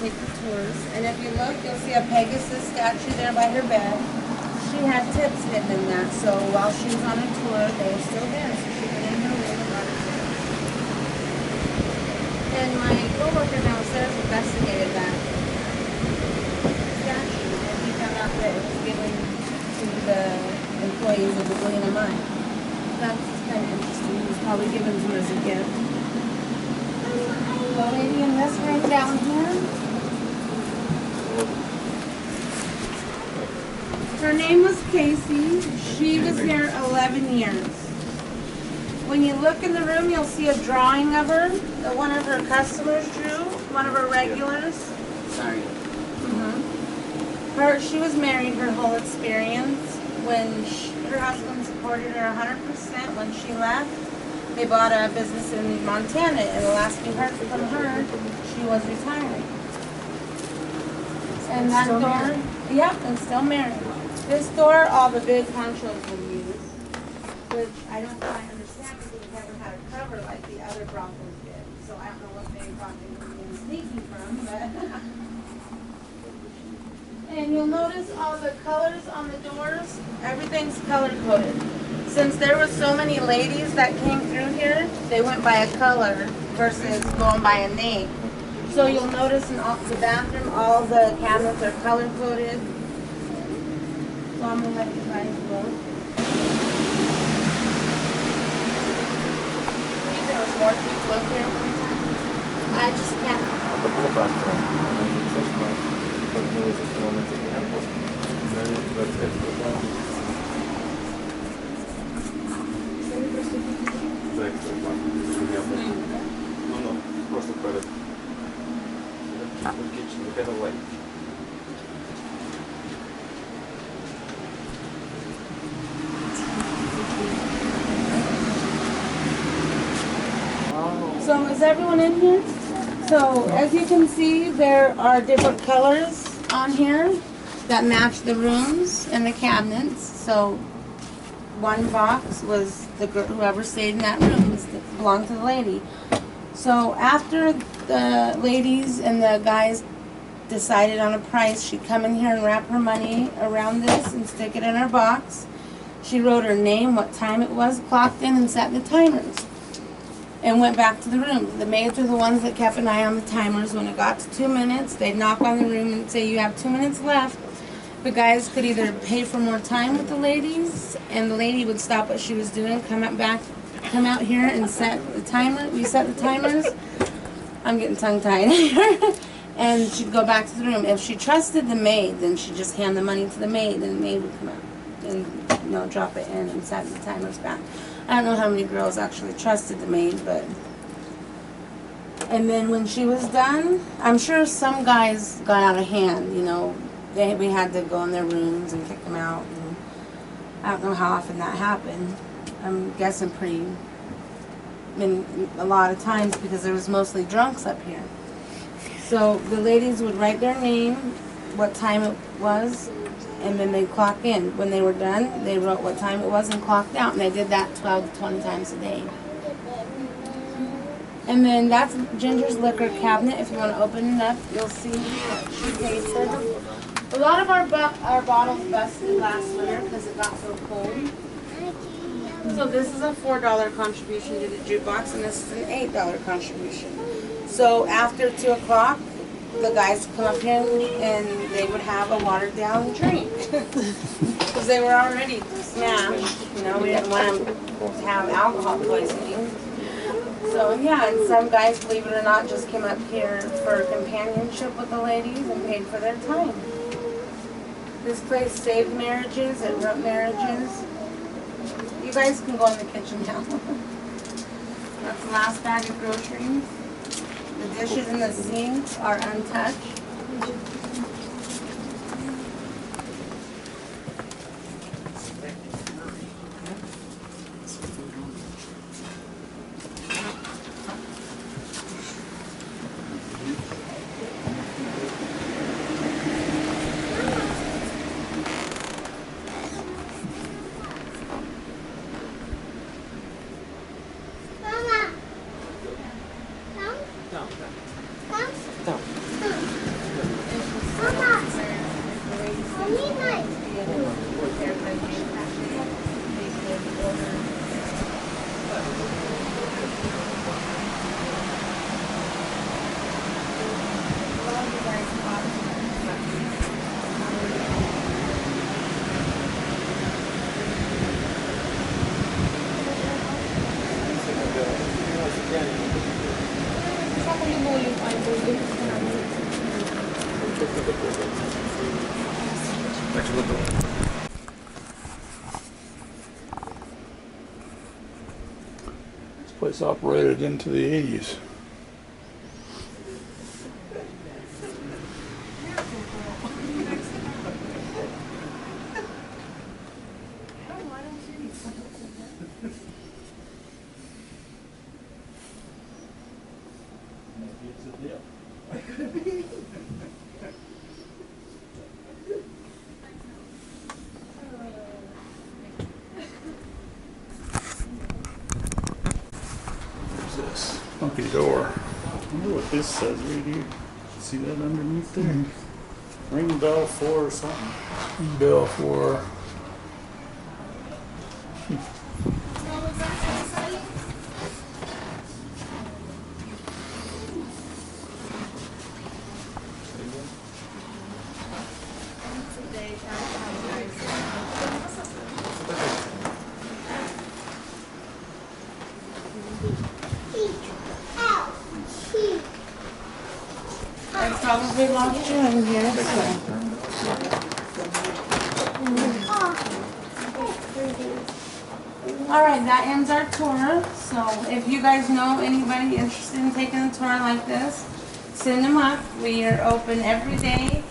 take the tours. And if you look, you'll see a Pegasus statue there by her bed. She had tips hidden in that, so while she was on a tour, they were still there, so she went in her room and got a tip. And my coworker downstairs investigated that statue, and he found out that it was given to the employees of the William and Mine. That's kind of interesting. It was probably given to her as a gift. The lady in this room down here, her name was Casey. She was here 11 years. When you look in the room, you'll see a drawing of her that one of her customers drew, one of her regulars. Sorry. She was married her whole experience. When her husband supported her 100% when she left, they bought a business in Montana, and the last we heard from her, she was retiring. And that door, yep, and still married. This door, all the big honchos will use, which I don't quite understand because we never had a cover like the other Broncos did. So I don't know what they thought they were being sneaky from, but. And you'll notice all the colors on the doors, everything's color coded. Since there were so many ladies that came through here, they went by a color versus going by a name. So you'll notice in all, the bathroom, all the cabinets are color coded. So I'm gonna let you guys look. There was more people up here. I just can't. Просто перед kitchen, look at the light. So is everyone in here? So as you can see, there are different colors on here that match the rooms and the cabinets. So one box was the girl, whoever stayed in that room belonged to the lady. So after the ladies and the guys decided on a price, she'd come in here and wrap her money around this and stick it in her box. She wrote her name, what time it was, clocked in, and set the timers. And went back to the room. The maids were the ones that kept an eye on the timers. When it got to 2 minutes, they'd knock on the room and say, you have 2 minutes left. The guys could either pay for more time with the ladies, and the lady would stop what she was doing, come out here and set the timer. We set the timers. I'm getting tongue-tied here. And she'd go back to the room. If she trusted the maid, then she'd just hand the money to the maid, and the maid would come out and drop it in and set the timers back. I don't know how many girls actually trusted the maid, but. And then when she was done, I'm sure some guys got out of hand, we had to go in their rooms and kick them out. And I don't know how often that happened. I'm guessing a lot of times because there was mostly drunks up here. So the ladies would write their name, what time it was, and then they'd clock in. When they were done, they wrote what time it was and clocked out, and they did that 12 to 20 times a day. And then that's Ginger's liquor cabinet. If you want to open it up, you'll see what she paid for them. A lot of our bottles busted last winter because it got so cold. So this is a $4 contribution to the jukebox, and this is an $8 contribution. So after 2 o'clock, the guys would come up here and they would have a watered down drink because they were already smashed. We didn't want them to have alcohol poisoning. So yeah, and some guys, believe it or not, just came up here for companionship with the ladies and paid for their time. This place saved marriages, it wrote marriages. You guys can go in the kitchen now. That's the last bag of groceries. The dishes in the sink are untouched. This place operated into the 80s. This funky door. I wonder what this says right here. See that underneath there? Ring bell for or something. Bill for I probably lost you in here, so. Alright, that ends our tour. So if you guys know anybody interested in taking a tour like this, send them up. We are open every day